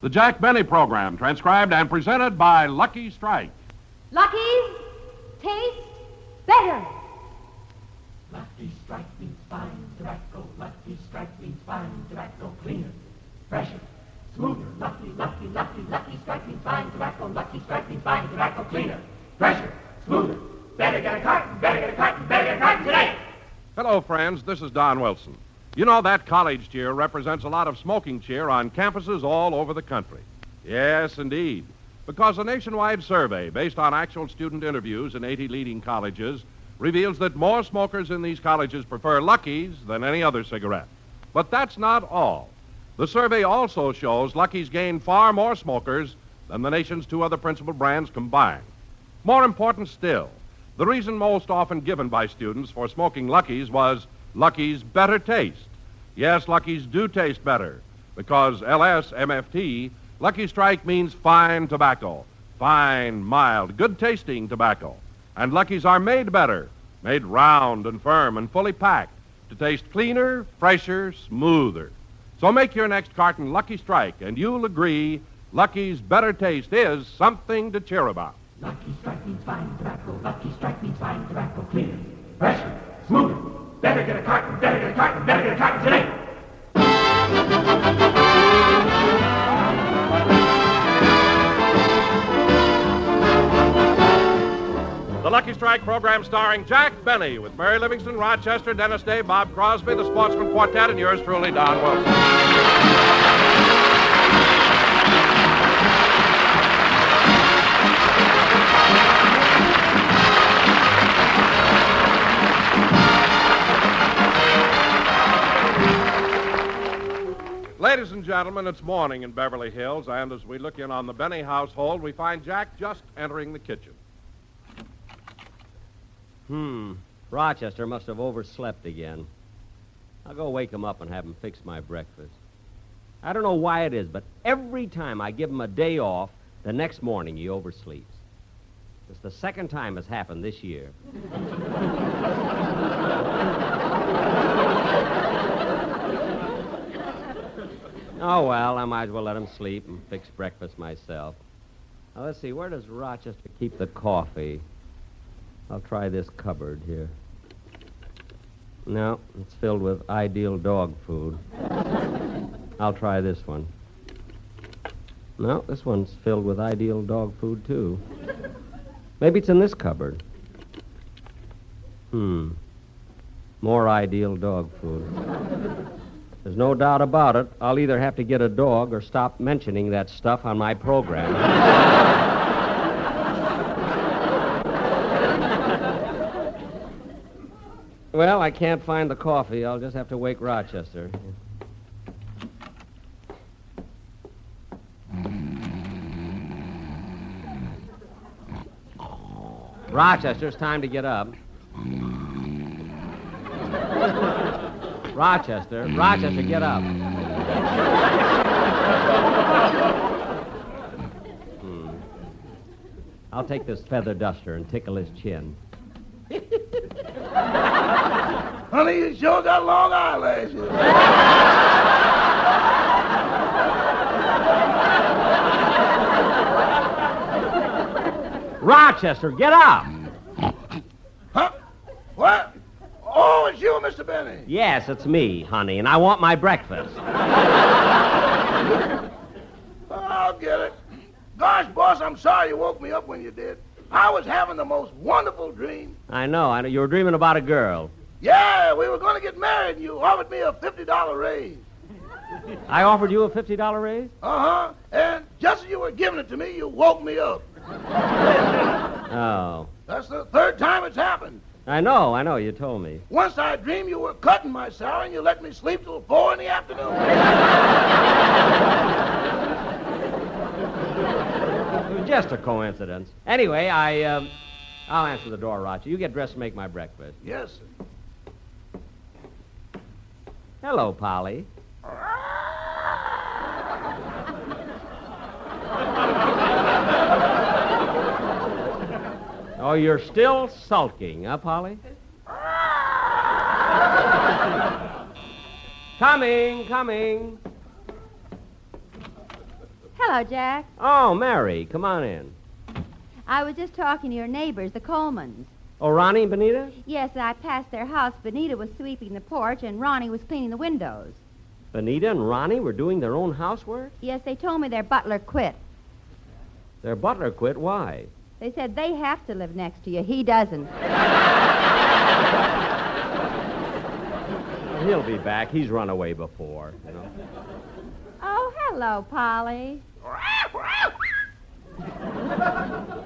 The Jack Benny Program, transcribed and presented by Lucky Strike. Lucky's taste better. Lucky Strike means fine tobacco. Lucky Strike means fine tobacco. Cleaner, fresher, smoother. Lucky Strike means fine tobacco. Lucky Strike means fine tobacco. Cleaner, fresher, smoother. Better get a carton, better get a carton, better get a carton today. Hello, friends. This is Don Wilson. You know, that college cheer represents a lot of smoking cheer on campuses all over the country. Yes, indeed. Because a nationwide survey based on actual student interviews in 80 leading colleges reveals that more smokers in these colleges prefer Lucky's than any other cigarette. But that's not all. The survey also shows Lucky's gained far more smokers than the nation's two other principal brands combined. More important still, the reason most often given by students for smoking Lucky's was Lucky's better taste. Yes, Lucky's do taste better, because LSMFT, Lucky Strike means fine tobacco, fine, mild, good-tasting tobacco. And Lucky's are made better, made round and firm and fully packed to taste cleaner, fresher, smoother. So make your next carton Lucky Strike, and you'll agree Lucky's better taste is something to cheer about. Lucky Strike means fine tobacco. Lucky Strike means fine tobacco. Cleaner, fresher, smoother. Better get a carton, better get a carton, better get a carton today. The Lucky Strike program starring Jack Benny with Mary Livingston, Rochester, Dennis Day, Bob Crosby, the Sportsman Quartet, and yours truly, Don Wilson. Ladies and gentlemen, it's morning in Beverly Hills, and as we look in on the Benny household, we find Jack just entering the kitchen. Rochester must have overslept again. I'll go wake him up and have him fix my breakfast. I don't know why it is, but every time I give him a day off, the next morning he oversleeps. It's the second time it's happened this year. Oh, well, I might as well let him sleep and fix breakfast myself. Now, let's see, where does Rochester keep the coffee? I'll try this cupboard here. No, it's filled with ideal dog food. I'll try this one. No, this one's filled with ideal dog food, too. Maybe it's in this cupboard. More ideal dog food. There's no doubt about it. I'll either have to get a dog or stop mentioning that stuff on my program. Well, I can't find the coffee. I'll just have to wake Rochester. Rochester, it's time to get up. Rochester, get up. I'll take this feather duster and tickle his chin. Honey, you sure got long eyelashes. Rochester, get up! Huh? What? Oh, it's you, Mr. Benny. Yes, it's me, honey, and I want my breakfast. I'll get it. Gosh, boss, I'm sorry you woke me up when you did. I was having the most wonderful dream. I know. You were dreaming about a girl. Yeah, we were going to get married, and you offered me a $50 raise. I offered you a $50 raise? Uh-huh. And just as you were giving it to me, you woke me up. Oh. That's the third time it's happened. I know, you told me. Once I dreamed you were cutting my salary, and you let me sleep till 4 in the afternoon. It was just a coincidence. Anyway, I'll answer the door, Roger. You get dressed and make my breakfast. Yes, sir. Hello, Polly. Oh, you're still sulking, huh, Polly? Coming. Hello, Jack. Oh, Mary, come on in. I was just talking to your neighbors, the Colemans. Oh, Ronnie and Benita? Yes, I passed their house. Benita was sweeping the porch, and Ronnie was cleaning the windows. Benita and Ronnie were doing their own housework? Yes, they told me their butler quit. Their butler quit? Why? They said they have to live next to you. He doesn't. He'll be back. He's run away before, you know. Oh, hello, Polly.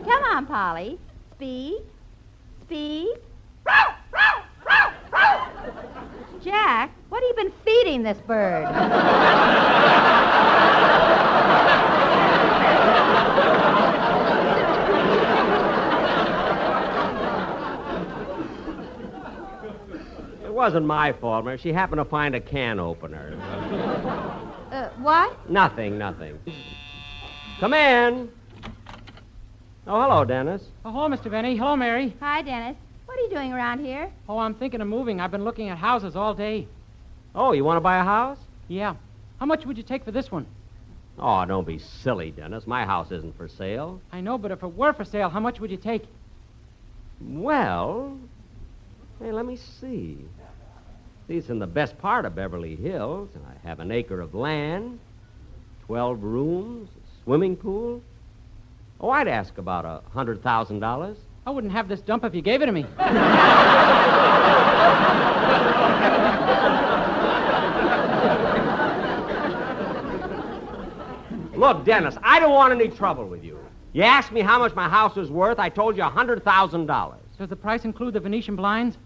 Come on, Polly. Speak. Speak. Jack, what have you been feeding this bird? It wasn't my fault, Mary. She happened to find a can opener. What? Nothing. Come in. Oh, hello, Dennis. Oh, hello, Mr. Benny. Hello, Mary. Hi, Dennis. What are you doing around here? Oh, I'm thinking of moving. I've been looking at houses all day. Oh, you want to buy a house? Yeah. How much would you take for this one? Oh, don't be silly, Dennis. My house isn't for sale. I know, but if it were for sale, how much would you take? Well, hey, let me see. See, it's in the best part of Beverly Hills. I have an acre of land, 12 rooms, a swimming pool. Oh, I'd ask about $100,000. I wouldn't have this dump if you gave it to me. Look, Dennis, I don't want any trouble with you. You asked me how much my house is worth. I told you $100,000. Does the price include the Venetian blinds?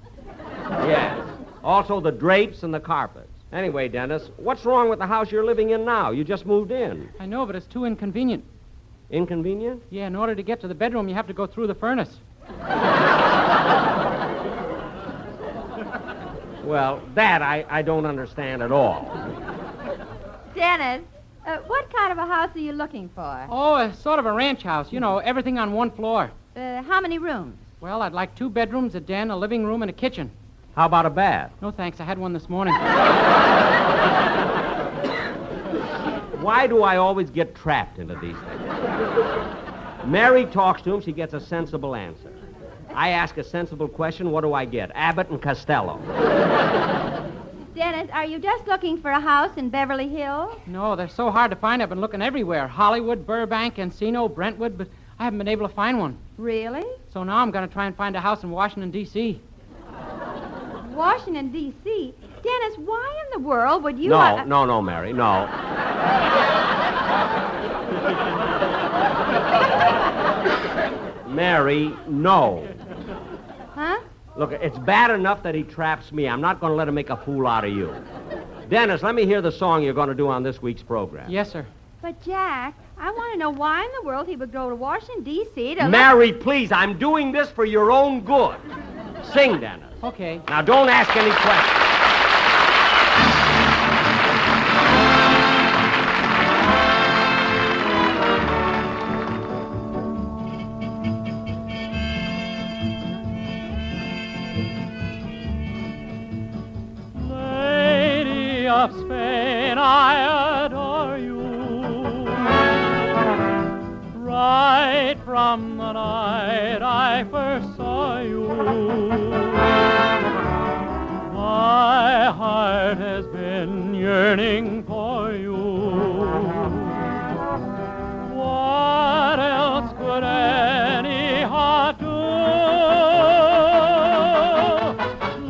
Yes. Also the drapes and the carpets. Anyway, Dennis, what's wrong with the house you're living in now? You just moved in. I know, but it's too inconvenient. Inconvenient? Yeah, in order to get to the bedroom, you have to go through the furnace. Well, that I don't understand at all. Dennis, what kind of a house are you looking for? Oh, it's sort of a ranch house. You know, everything on one floor. How many rooms? Well, I'd like 2 bedrooms, a den, a living room, and a kitchen. How about a bath? No, thanks. I had one this morning. Why do I always get trapped into these things? Mary talks to him, she gets a sensible answer. I ask a sensible question, what do I get? Abbott and Costello. Dennis, are you just looking for a house in Beverly Hills? No, they're so hard to find. I've been looking everywhere. Hollywood, Burbank, Encino, Brentwood, but I haven't been able to find one. Really? So now I'm going to try and find a house in Washington, D.C. Washington, D.C.? Dennis, why in the world would you... No, Mary, no. Mary, no. Huh? Look, it's bad enough that he traps me. I'm not going to let him make a fool out of you. Dennis, let me hear the song you're going to do on this week's program. Yes, sir. But, Jack, I want to know why in the world he would go to Washington, D.C. to... Mary, please, I'm doing this for your own good. Sing, Dennis. Okay. Now, don't ask any questions. Lady of Spain, I adore you. Right from the night I first saw you, my heart has been yearning for you. What else could any heart do?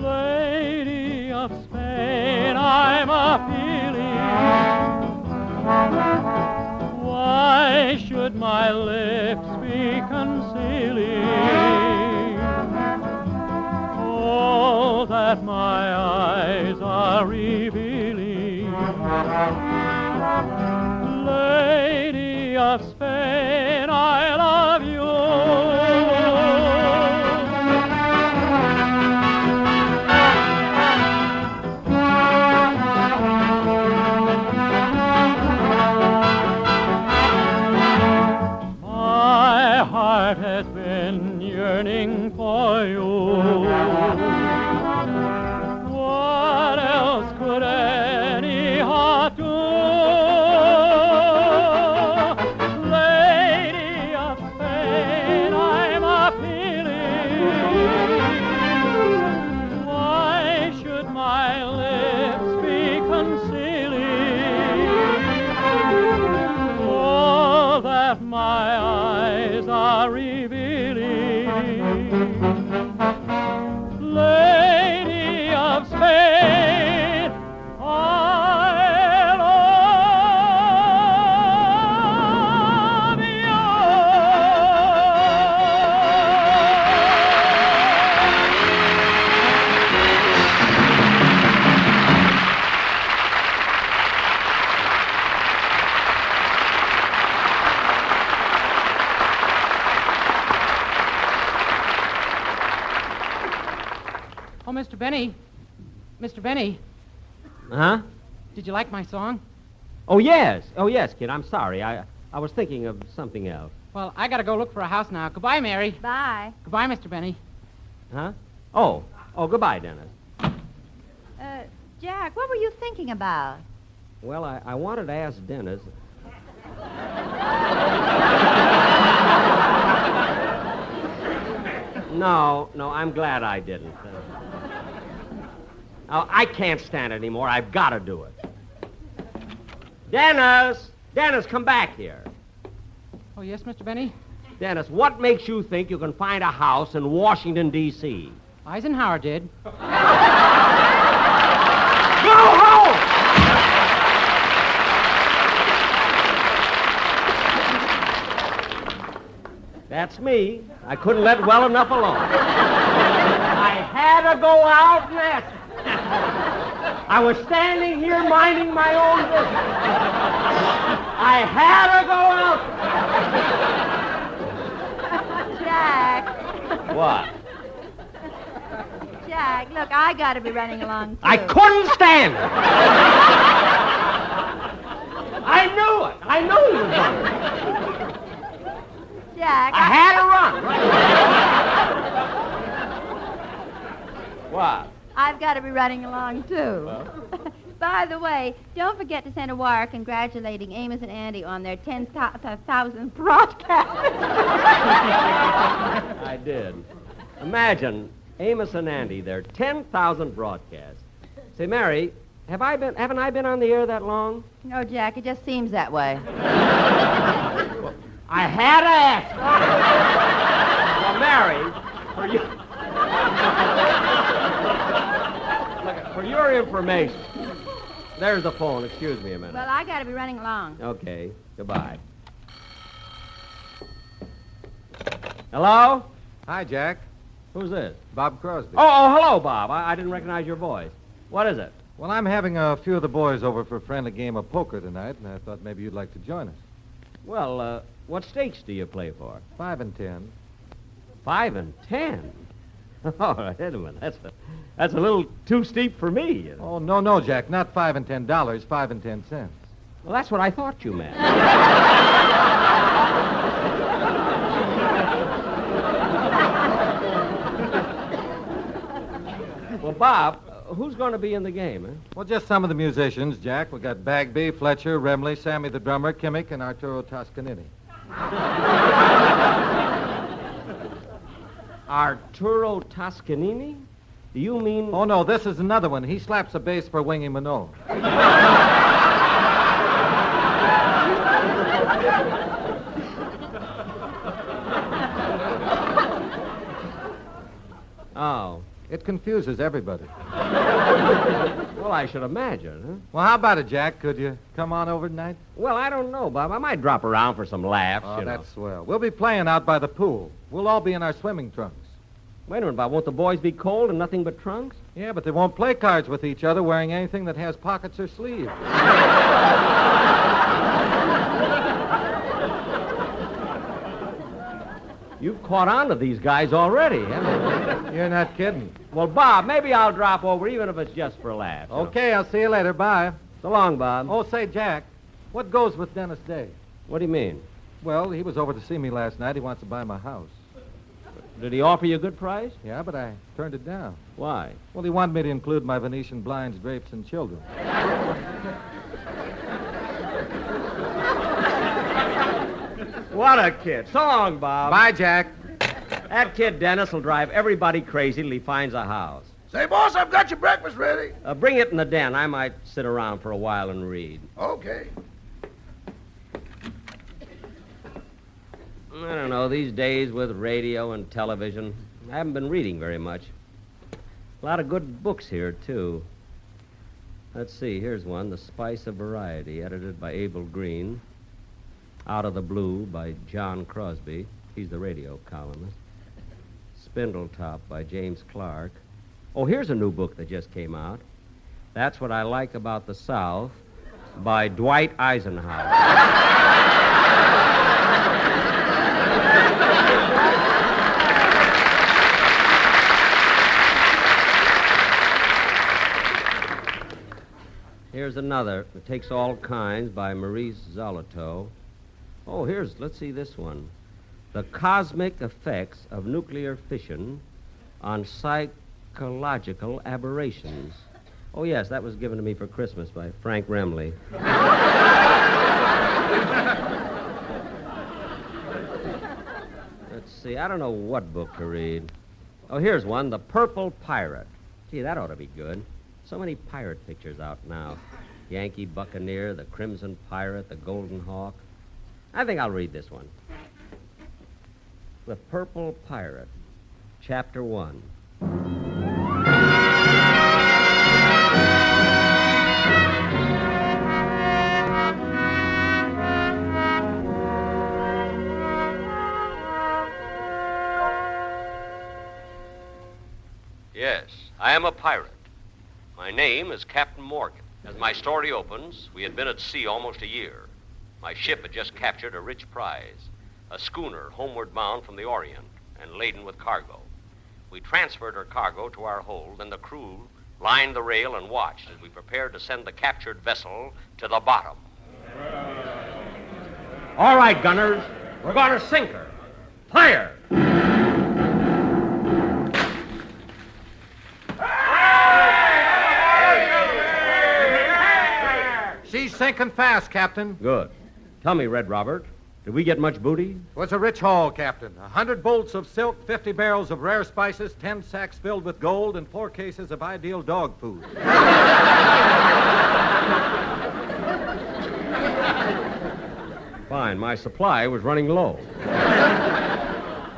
Lady of Spain, I'm appealing. Why should my lips be concealing all that my eyes are revealing? Lady of Spain, I love you. My heart has been yearning for you. What else could any heart do? Mr. Benny. Mr. Benny, Huh? did you like my song? Oh, yes. Oh, yes, kid. I'm sorry. I was thinking of something else. Well, I gotta go look for a house now. Goodbye, Mary. Bye. Goodbye, Mr. Benny. Huh? Oh, goodbye, Dennis. Jack, what were you thinking about? Well, I wanted to ask Dennis. No, I'm glad I didn't. I can't stand it anymore. I've got to do it. Dennis! Dennis, come back here. Oh, yes, Mr. Benny? Dennis, what makes you think you can find a house in Washington, D.C.? Eisenhower did. Go home! That's me. I couldn't let well enough alone. I had to go out and ask. I was standing here minding my own business. I had to go out. Jack. What? Jack, look, I gotta be running along, too. I couldn't stand it. I knew it. I knew you were going to. Jack. I had to run. What? I've got to be running along, too. By the way, don't forget to send a wire congratulating Amos and Andy on their 10,000th broadcast. I did. Imagine Amos and Andy, their 10,000th broadcast. Say, Mary, haven't I been on the air that long? No, Jack, it just seems that way. I had to ask. Well, Mary, for your information, there's the phone. Excuse me a minute. Well, I got to be running along. Okay. Goodbye. Hello? Hi, Jack. Who's this? Bob Crosby. Oh, hello, Bob. I didn't recognize your voice. What is it? Well, I'm having a few of the boys over for a friendly game of poker tonight, and I thought maybe you'd like to join us. Well, what stakes do you play for? 5 and 10. 5 and 10? Oh, wait a minute. That's a little too steep for me. You know. Oh, no, Jack. Not $5 and $10. 5 and 10 cents. Well, that's what I thought you meant. Well, Bob, who's going to be in the game, eh? Well, just some of the musicians, Jack. We got Bagby, Fletcher, Remley, Sammy the drummer, Kimmick, and Arturo Toscanini. Arturo Toscanini? Do you mean... Oh, no, this is another one. He slaps a bass for Wingy Minot. Oh. It confuses everybody. Well, I should imagine, huh? Well, how about it, Jack? Could you come on over tonight? Well, I don't know, Bob. I might drop around for some laughs, Oh, you know. that's swell. We'll be playing out by the pool. We'll all be in our swimming trunks. Wait a minute, Bob. Won't the boys be cold and nothing but trunks? Yeah, but they won't play cards with each other wearing anything that has pockets or sleeves. You've caught on to these guys already, haven't you? You're not kidding. Well, Bob, maybe I'll drop over, even if it's just for a laugh. Okay, I'll see you later. Bye. So long, Bob. Oh, say, Jack, what goes with Dennis Day? What do you mean? Well, he was over to see me last night. He wants to buy my house. Did he offer you a good price? Yeah, but I turned it down. Why? Well, he wanted me to include my Venetian blinds, drapes, and children. What a kid. So long, Bob. Bye, Jack. That kid Dennis will drive everybody crazy till he finds a house. Say, boss, I've got your breakfast ready. Bring it in the den. I might sit around for a while and read. Okay. I don't know, these days with radio and television, I haven't been reading very much. A lot of good books here, too. Let's see, here's one, The Spice of Variety, edited by Abel Green. Out of the Blue by John Crosby. He's the radio columnist. Spindletop by James Clark. Oh, here's a new book that just came out. That's What I Like About the South by Dwight Eisenhower. Here's another. It Takes All Kinds by Maurice Zolotow. Oh, let's see this one. The Cosmic Effects of Nuclear Fission on Psychological Aberrations. Oh, yes, that was given to me for Christmas by Frank Remley. Let's see, I don't know what book to read. Oh, here's one, The Purple Pirate. Gee, that ought to be good. So many pirate pictures out now. Yankee Buccaneer, the Crimson Pirate, the Golden Hawk. I think I'll read this one. The Purple Pirate, Chapter 1. Yes, I am a pirate. My name is Captain Morgan. As my story opens, we had been at sea almost a year. My ship had just captured a rich prize, a schooner homeward bound from the Orient and laden with cargo. We transferred her cargo to our hold, and the crew lined the rail and watched as we prepared to send the captured vessel to the bottom. All right, gunners, we're going to sink her. Fire! She's sinking fast, Captain. Good. Tell me, Red Robert, did we get much booty? It was a rich haul, Captain. 100 bolts of silk, 50 barrels of rare spices, 10 sacks filled with gold, and 4 cases of ideal dog food. Fine. My supply was running low.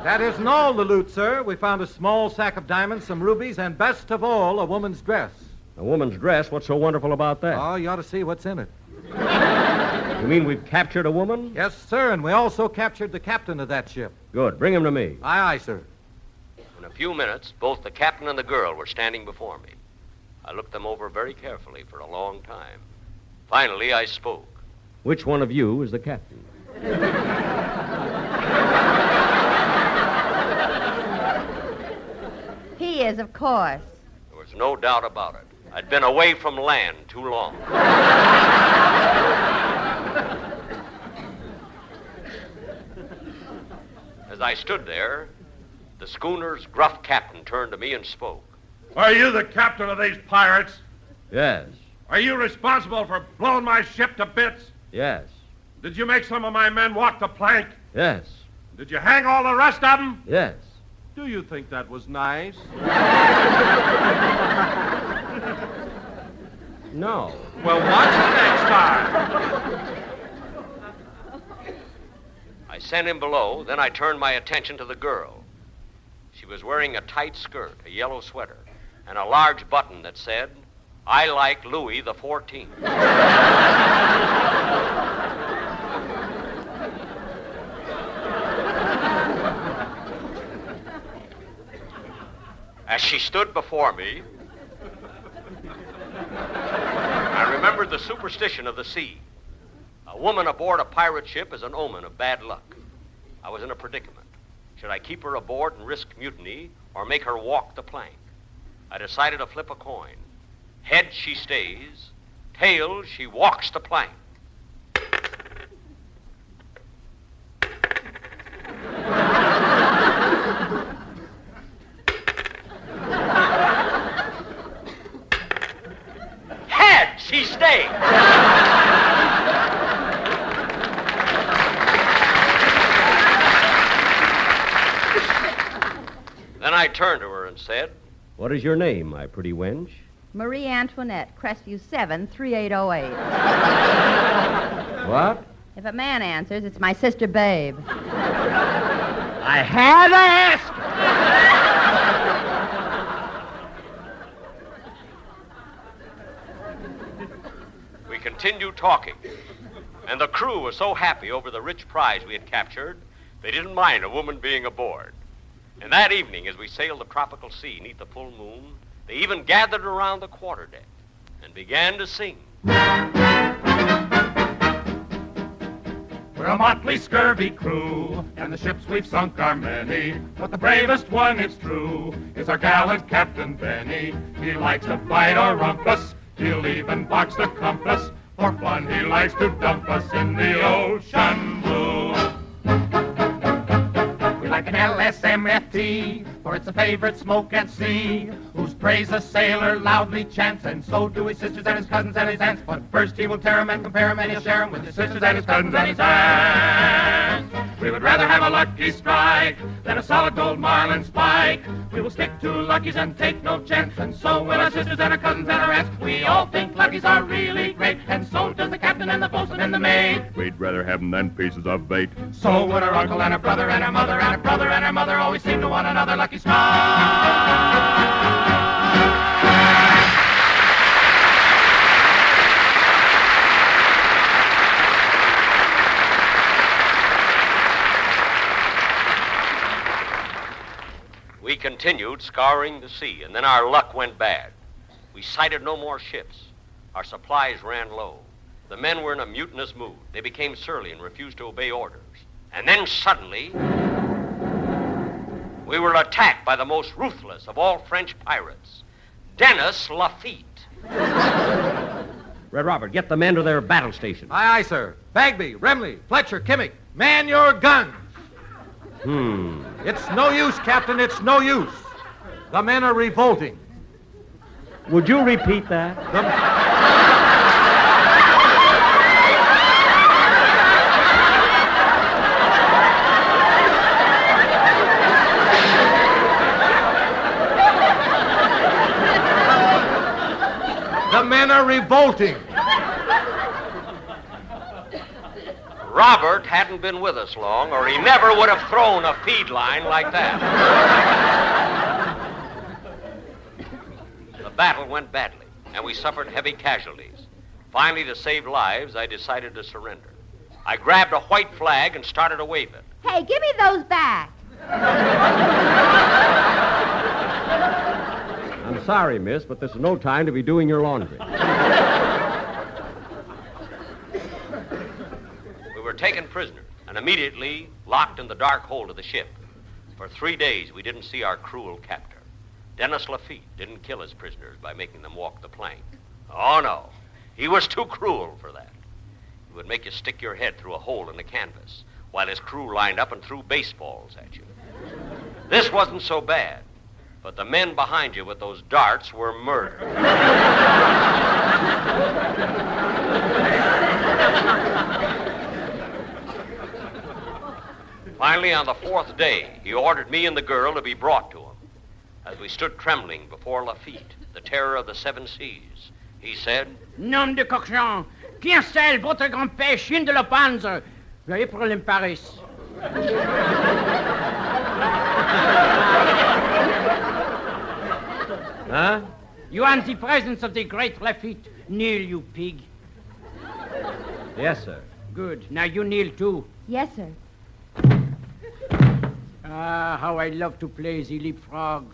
That isn't all the loot, sir. We found a small sack of diamonds, some rubies, and best of all, a woman's dress. A woman's dress? What's so wonderful about that? Oh, you ought to see what's in it. You mean we've captured a woman? Yes, sir, and we also captured the captain of that ship. Good. Bring him to me. Aye, aye, sir. In a few minutes, both the captain and the girl were standing before me. I looked them over very carefully for a long time. Finally, I spoke. Which one of you is the captain? He is, of course. There was no doubt about it. I'd been away from land too long. As I stood there, the schooner's gruff captain turned to me and spoke. Are you the captain of these pirates? Yes. Are you responsible for blowing my ship to bits? Yes. Did you make some of my men walk the plank? Yes. Did you hang all the rest of them? Yes. Do you think that was nice? No. Well, watch it next time. I sent him below, then I turned my attention to the girl. She was wearing a tight skirt, a yellow sweater, and a large button that said, "I like Louis the 14th." As she stood before me, I remembered the superstition of the sea. A woman aboard a pirate ship is an omen of bad luck. I was in a predicament. Should I keep her aboard and risk mutiny, or make her walk the plank? I decided to flip a coin. Heads, she stays. Tails, she walks the plank. Heads, she stays. Then I turned to her and said, What is your name, my pretty wench? Marie Antoinette, Crestview 7, 3808. What? If a man answers, it's my sister Babe. I had to ask. We continued talking, and the crew was so happy over the rich prize we had captured, they didn't mind a woman being aboard. And that evening, as we sailed the tropical sea neath the full moon, they even gathered around the quarterdeck and began to sing. We're a motley, scurvy crew, and the ships we've sunk are many. But the bravest one, it's true, is our gallant Captain Benny. He likes to fight or rumpus, He'll even box the compass. For fun, he likes to dump us in the ocean blue. We like an LSMFT, for it's a favorite smoke at sea, whose praise a sailor loudly chants, and so do his sisters and his cousins and his aunts. But first he will tear 'em and compare 'em, and he'll share 'em with his sisters and his cousins and his aunts. We would rather have a lucky strike than a solid gold marlin spike. We will stick to luckies and take no chance, and so will our sisters and our cousins and our aunts. We all think luckies are really great, and so does the captain and the bosun and the mate. We'd rather have 'em than pieces of bait. So would our uncle and our brother and our mother and our brother and our mother always seem to one another lucky strike. We continued scouring the sea, and then our luck went bad. We sighted no more ships. Our supplies ran low. The men were in a mutinous mood. They became surly and refused to obey orders. And then suddenly, we were attacked by the most ruthless of all French pirates, Dennis Lafitte. Red Robert, get the men to their battle station. Aye, aye, sir. Bagby, Remley, Fletcher, Kimmick, man your guns. It's no use, Captain, it's no use. The men are revolting. Would you repeat that? The men are revolting. Robert hadn't been with us long, or he never would have thrown a feed line like that. The battle went badly, and we suffered heavy casualties. Finally, to save lives, I decided to surrender. I grabbed a white flag and started to wave it. Hey, give me those back. I'm sorry, miss, but this is no time to be doing your laundry. We were taken prisoners and immediately locked in the dark hold of the ship. For 3 days, we didn't see our cruel captor. Dennis Lafitte didn't kill his prisoners by making them walk the plank. Oh, no. He was too cruel for that. He would make you stick your head through a hole in the canvas while his crew lined up and threw baseballs at you. This wasn't so bad, but the men behind you with those darts were murdered. Finally, on the 4th day, he ordered me and the girl to be brought to him. As we stood trembling before Lafitte, the terror of the 7 seas, he said, Nom de cochon, qui installe votre grand-père Chine de la Panze? Veuillez pour l'Imparis. Huh? You are in the presence of the great Lafitte. Kneel, you pig. Yes, sir. Good. Now you kneel, too. Yes, sir. Ah, how I love to play the leapfrog.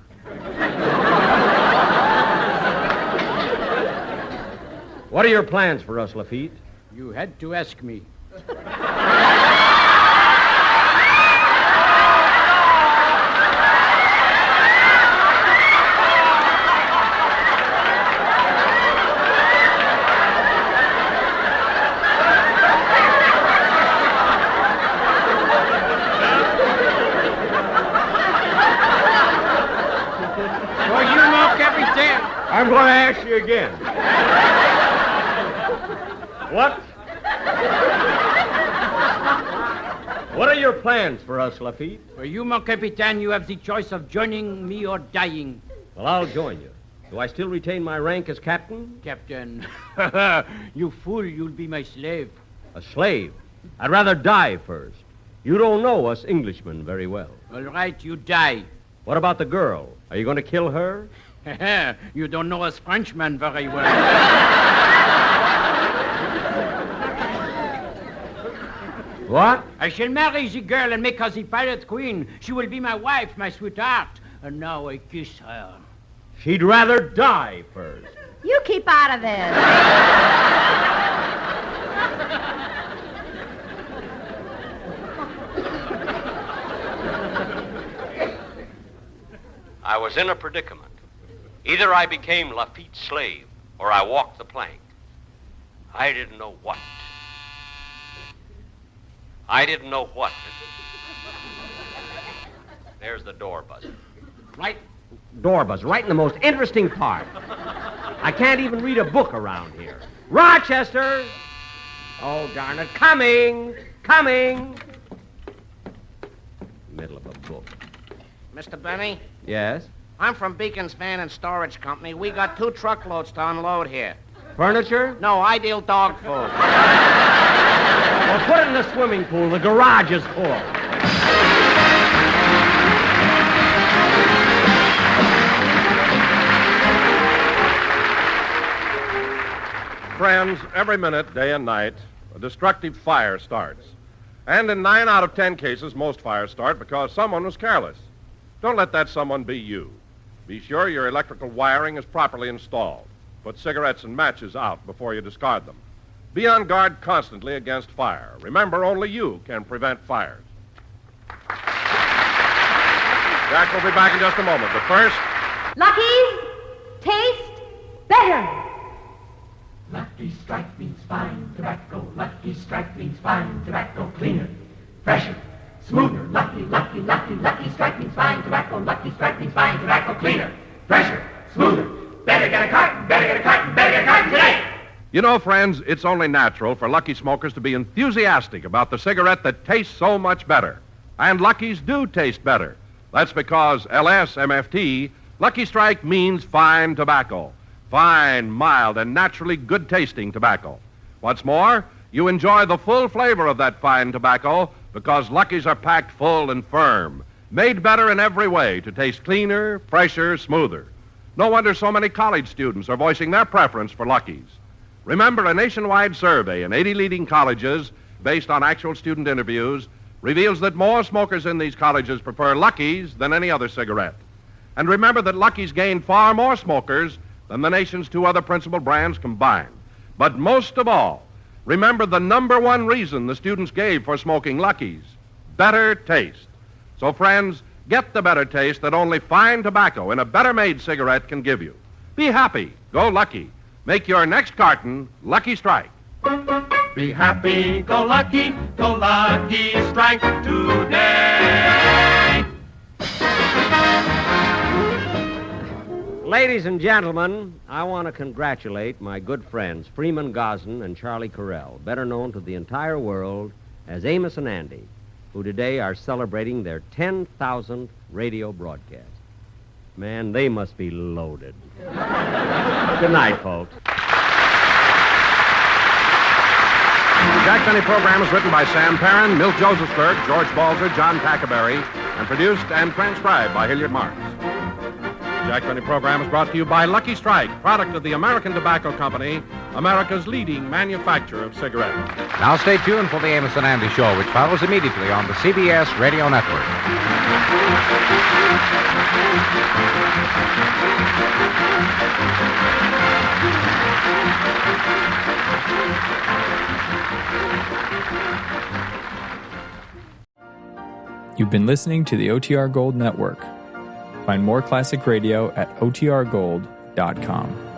What are your plans for us, Lafitte? You had to ask me. I'm going to ask you again. What are your plans for us, Lafitte? For you, mon capitaine, you have the choice of joining me or dying. Well, I'll join you. Do I still retain my rank as captain? Captain. You fool, you'll be my slave. A slave? I'd rather die first. You don't know us Englishmen very well. All right, you die. What about the girl? Are you going to kill her? You don't know us Frenchmen very well. What? I shall marry the girl and make her the pirate queen. She will be my wife, my sweetheart. And now I kiss her. She'd rather die first. You keep out of this. I was in a predicament. Either I became Lafitte's slave, or I walked the plank. I didn't know what. There's the door buzzer. Right? Door buzzer, right in the most interesting part. I can't even read a book around here. Rochester! Oh, darn it. Coming! Middle of a book. Mr. Benny, Yes? I'm from Beacon's Van and Storage Company. We got 2 truckloads to unload here. Furniture? No, ideal dog food. Well, put it in the swimming pool. The garage is full. Friends, every minute, day and night, a destructive fire starts. And in 9 out of 10 cases, most fires start because someone was careless. Don't let that someone be you. Be sure your electrical wiring is properly installed. Put cigarettes and matches out before you discard them. Be on guard constantly against fire. Remember, only you can prevent fires. Jack will be back in just a moment, but first... Lucky's taste better. Lucky Strike means fine tobacco. Lucky Strike means fine tobacco. Cleaner, fresher, smoother. Lucky Strike means fine tobacco. Lucky Strike means fine tobacco. Cleaner, fresher, smoother. Better get a carton today. You know, friends, it's only natural for Lucky smokers to be enthusiastic about the cigarette that tastes so much better. And Lucky's do taste better. That's because LSMFT, Lucky Strike means fine tobacco. Fine, mild, and naturally good-tasting tobacco. What's more, you enjoy the full flavor of that fine tobacco because Lucky's are packed full and firm, made better in every way to taste cleaner, fresher, smoother. No wonder so many college students are voicing their preference for Lucky's. Remember, a nationwide survey in 80 leading colleges, based on actual student interviews, reveals that more smokers in these colleges prefer Lucky's than any other cigarette. And remember that Lucky's gained far more smokers than the nation's 2 other principal brands combined. But most of all, remember the number 1 reason the students gave for smoking Lucky's: better taste. So, friends, get the better taste that only fine tobacco in a better-made cigarette can give you. Be happy. Go Lucky. Make your next carton Lucky Strike. Be happy, go Lucky Strike today. Ladies and gentlemen, I want to congratulate my good friends Freeman Gosden and Charlie Carell, better known to the entire world as Amos and Andy, who today are celebrating their 10,000th radio broadcast. Man, they must be loaded. Good night, folks. The Jack Benny program is written by Sam Perrin, Milt Josephsberg, George Balzer, John Tackerberry, and produced and transcribed by Hilliard Marks. The Jack Benny program is brought to you by Lucky Strike, product of the American Tobacco Company, America's leading manufacturer of cigarettes. Now stay tuned for the Amos and Andy Show, which follows immediately on the CBS Radio Network. You've been listening to the OTR Gold Network. Find more classic radio at otrgold.com.